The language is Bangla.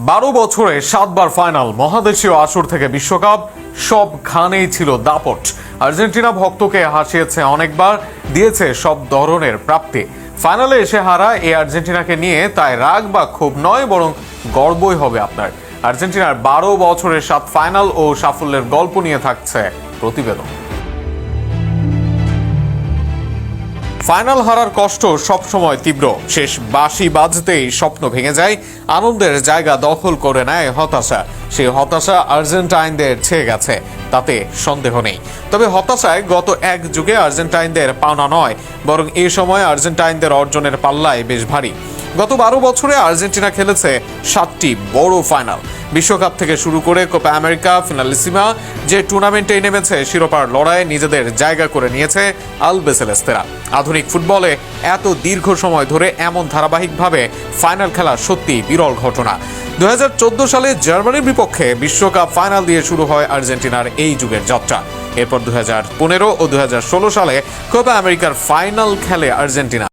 12 বছরে 7 বার ফাইনাল, মহাদেশীয় আসর থেকে বিশ্বকাপ, সবখানেই ছিল দাপট। আর্জেন্টিনা ভক্তকে হাসিয়েছে অনেকবার, দিয়েছে সব ধরনের প্রাপ্তি। ফাইনালে এসে হারা এই আর্জেন্টিনাকে নিয়ে তাই রাগ বা ক্ষোভ নয়, বরং গর্বই হবে আপনার। আর্জেন্টিনার 12 বছরের 7 ফাইনাল ও সাফল্যের গল্প নিয়ে থাকছে প্রতিবেদন। ফাইনাল হারার কষ্ট সবসময় তীব্র। শেষ বাঁশি বাজতেই স্বপ্ন ভেঙে যায়, আনন্দের জায়গা দখল করে নেয় হতাশা। সেই হতাশা আর্জেন্টাইনদের ছেয়ে গেছে, তাতে সন্দেহ নেই। তবে হতাশায় গত এক যুগে আর্জেন্টাইনদের পাওনা নয়, বরং এই সময় আর্জেন্টাইনদের অর্জনের পাল্লায় বেশ ভারী। গত 12 বছরে আর্জেন্টিনা খেলেছে 7টি বড় ফাইনাল। বিশ্বকাপ থেকে শুরু করে কোপা আমেরিকা, ফিনালিসিমা, যে টুর্নামেন্টে নেমেছে শিরোপার লড়াইয়ে নিজেদের জায়গা করে নিয়েছে আলবিসেলেস্তেরা। আধুনিক ফুটবলে এত দীর্ঘ সময় ধরে এমন ধারাবাহিকভাবে ফাইনাল খেলা সত্যি বিরল ঘটনা। 2014 সালে জার্মানির বিপক্ষে বিশ্বকাপ ফাইনাল দিয়ে শুরু হয় আর্জেন্টিনার এই যুগের যাত্রা। এরপর 2015 ও 2016 সালে কোপা আমেরিকার ফাইনাল খেলে আর্জেন্টিনা।